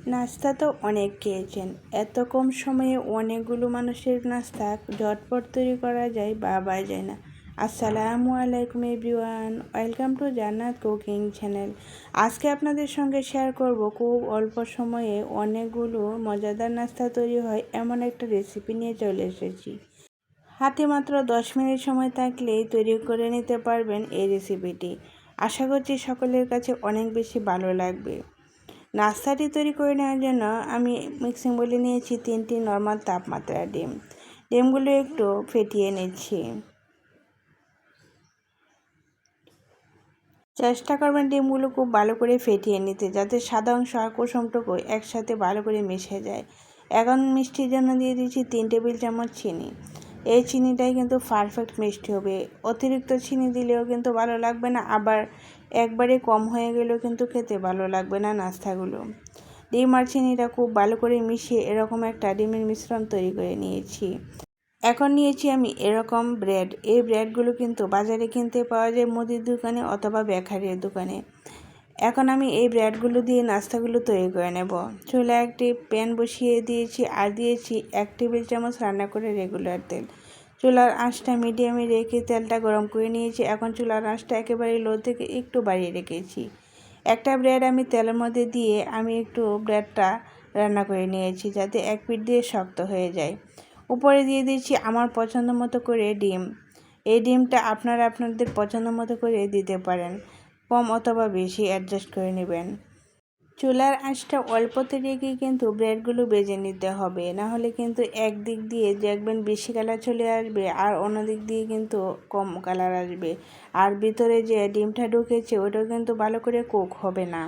নাস্তা তো অনেক খেয়েছেন, এত কম সময়ে অনেকগুলো মানুষের নাস্তা ঝটপট তৈরি করা যায় বা যায় না। আসসালামু আলাইকুম এভরিওয়ান, ওয়েলকাম টু জান্নাত কুকিং চ্যানেল। আজকে আপনাদের সঙ্গে শেয়ার করব খুব অল্প সময়ে অনেকগুলো মজাদার নাস্তা তৈরি হয় এমন একটা রেসিপি নিয়ে চলে এসেছি। হাতে মাত্র 10 মিনিট সময় থাকলেই তৈরি করে নিতে পারবেন এই রেসিপিটি। আশা করছি সকলের কাছে অনেক বেশি ভালো লাগবে। নাস্তাটি তৈরি করে নেওয়ার জন্য আমি মিক্সিং বলে নিয়েছি 3টি নর্মাল তাপমাত্রার ডিম। ডিমগুলো একটু ফেটিয়ে নিচ্ছি। চেষ্টা করবেন ডিমগুলো খুব ভালো করে ফেটিয়ে নিতে, যাতে সাদা অংশ আর কুসুমটুকু একসাথে ভালো করে মিশে যায়। এখন মিষ্টির জন্য দিয়ে দিচ্ছি 3 টেবিল চামচ চিনি। এই চিনিটাই কিন্তু পারফেক্ট মিষ্টি হবে। অতিরিক্ত চিনি দিলেও কিন্তু ভালো লাগবে না, আবার একবারে কম হয়ে গেলেও কিন্তু খেতে ভালো লাগবে না নাস্তাগুলো। ডিম আর চিনিটা খুব ভালো করে মিশিয়ে এরকম একটা ডিমের মিশ্রণ তৈরি করে নিয়েছি। এখন নিয়েছি আমি এরকম ব্রেড। এই ব্রেডগুলো কিন্তু বাজারে কিনতে পাওয়া যায় মুদির দোকানে অথবা বেকারির দোকানে। এখন আমি এই ব্রেডগুলো দিয়ে নাস্তাগুলো তৈরি করে নেব। চুলায় একটি প্যান বসিয়ে দিয়েছি আর দিয়েছি 1 টেবিল চামচ রান্না করে রেগুলার তেল। চুলার আঁচটা মিডিয়ামে রেখে তেলটা গরম করে নিয়েছি। এখন চুলার আঁচটা একেবারে লো থেকে একটু বাড়িয়ে রেখেছি। একটা ব্রেড আমি তেলের মধ্যে দিয়ে আমি একটু ব্রেডটা রান্না করে নিয়েছি, যাতে এক পিঠ দিয়ে শক্ত হয়ে যায়। উপরে দিয়ে দিচ্ছি আমার পছন্দ মতো করে ডিম। এই ডিমটা আপনারা আপনাদের পছন্দ মতো করে দিতে পারেন, কম অথবা বেশি অ্যাডজাস্ট করে নেবেন। চুলার আঁচটা অল্পতে রেখে কিন্তু ব্রেডগুলো ভেজে নিতে হবে, না হলে কিন্তু একদিক দিয়ে দেখবেন বেশি কালার চলে আসবে আর অন্য দিক দিয়ে কিন্তু কম কালার আসবে, আর ভিতরে যে ডিমটা ঢুকেছে ওটাও কিন্তু ভালো করে কুক হবে না।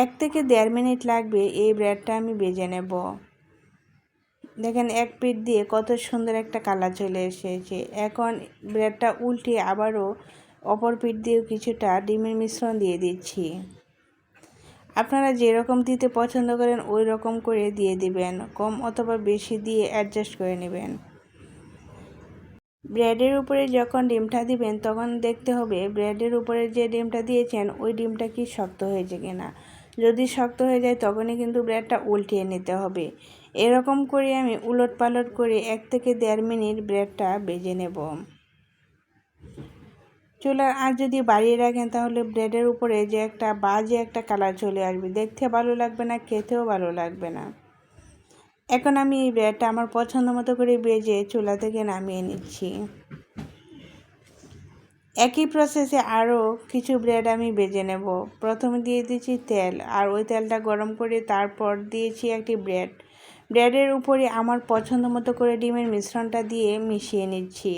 1 থেকে 1.5 মিনিট লাগবে এই ব্রেডটা আমি ভেজে নেব। দেখেন এক পিঠ দিয়ে কত সুন্দর একটা কালার চলে এসেছে। এখন ব্রেডটা উল্টে আবারও অপর পিঠ দিয়েও কিছুটা ডিমের মিশ্রণ দিয়ে দিচ্ছি। আপনারা যেরকম দিতে পছন্দ করেন ওই রকম করে দিয়ে দিবেন, কম অথবা বেশি দিয়ে অ্যাডজাস্ট করে নেবেন। ব্রেডের উপরে যখন ডিমটা দিবেন তখন দেখতে হবে ব্রেডের উপরে যে ডিমটা দিয়েছেন ওই ডিমটা কি শক্ত হয়েছে কিনা। যদি শক্ত হয়ে যায় তখনই কিন্তু ব্রেডটা উল্টিয়ে নিতে হবে। এরকম করে আমি উলট পালট করে 1 থেকে 1.5 মিনিট ব্রেডটা ভেজে নেব। চুলার আঁচ যদি বাড়িয়ে রাখেন তাহলে ব্রেডের উপরে যে একটা বাজে একটা কালার চলে আসবে, দেখতে ভালো লাগবে না, খেতেও ভালো লাগবে না। এখন আমি এই ব্রেডটা আমার পছন্দ মতো করে ভেজে চুলা থেকে নামিয়ে নিচ্ছি। একই প্রসেসে আরও কিছু ব্রেড আমি ভেজে নেব। প্রথমে দিয়ে দিয়েছি তেল, আর ওই তেলটা গরম করে তারপর দিয়েছি একটি ব্রেড। ব্রেডের উপরে আমার পছন্দ মতো করে ডিমের মিশ্রণটা দিয়ে মিশিয়ে নিচ্ছি।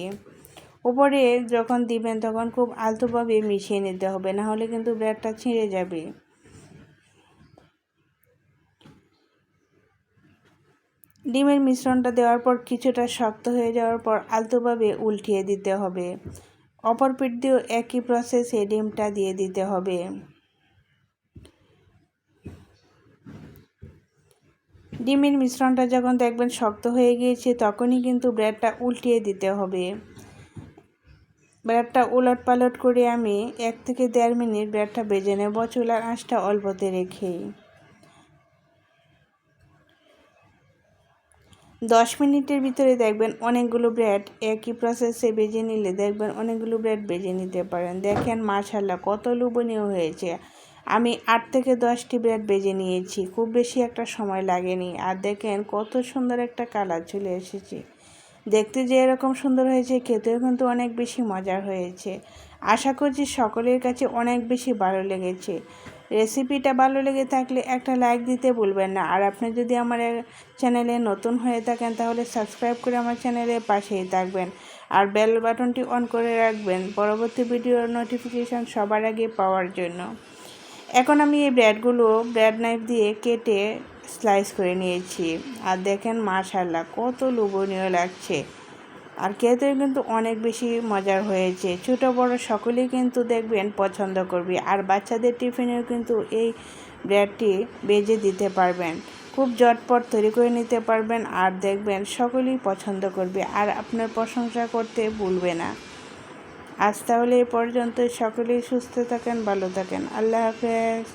উপরে যখন দিবেন তখন খুব আলতোভাবে মিশিয়ে নিতে হবে, না হলে কিন্তু ব্রেডটা ছিঁড়ে যাবে। ডিমের মিশ্রণটা দেওয়ার পর কিছুটা শক্ত হয়ে যাওয়ার পর আলতোভাবে উল্টিয়ে দিতে হবে। অপর পিঠ দিয়েও একই প্রসেসে ডিমটা দিয়ে দিতে হবে। ডিমের মিশ্রণটা যখন দেখবেন শক্ত হয়ে গিয়েছে তখনই কিন্তু ব্রেডটা উল্টিয়ে দিতে হবে। ব্রেডটা উলট পালট করে আমি 1 থেকে 1.5 মিনিট ব্রেডটা ভেজে নেব, চুলার আঁচটা অল্পতে রেখেই। 10 মিনিটের ভিতরে দেখবেন অনেকগুলো ব্রেড একই প্রসেসে ভেজে নিলে দেখবেন অনেকগুলো ব্রেড ভেজে নিতে পারেন। দেখেন মাশাআল্লাহ কত লোভনীয় হয়েছে। আমি 8 থেকে 10টি ব্রেড ভেজে নিয়েছি, খুব বেশি একটা সময় লাগেনি। আর দেখেন কত সুন্দর একটা কালার চলে এসেছে। দেখতে যে এরকম সুন্দর হয়েছে, খেতেও কিন্তু অনেক বেশি মজার হয়েছে। আশা করছি সকলের কাছে অনেক বেশি ভালো লেগেছে। রেসিপিটা ভালো লেগে থাকলে একটা লাইক দিতে ভুলবেন না। আর আপনি যদি আমার চ্যানেলে নতুন হয়ে থাকেন তাহলে সাবস্ক্রাইব করে আমার চ্যানেলের পাশেই থাকবেন আর বেল বাটনটি অন করে রাখবেন পরবর্তী ভিডিওর নোটিফিকেশান সবার আগে পাওয়ার জন্য। এখন আমি এই ব্রেডগুলো ব্রেড নাইফ দিয়ে কেটে স্লাইস করে নিয়েছি। আর দেখেন মাশাআল্লাহ কত লোভনীয় লাগছে, আর খেতেও কিন্তু অনেক বেশি মজার হয়েছে। ছোট বড় সকলেই কিন্তু দেখবেন পছন্দ করবে, আর বাচ্চাদের টিফিনেও কিন্তু এই ব্রেডটি ভেজে দিতে পারবেন, খুব ঝটপট তৈরি করে নিতে পারবেন, আর দেখবেন সকলেই পছন্দ করবে আর আপনার প্রশংসা করতে ভুলবে না। আজ তাহলে এ পর্যন্ত, সকলেই সুস্থ থাকেন, ভালো থাকেন, আল্লাহ হাফেজ।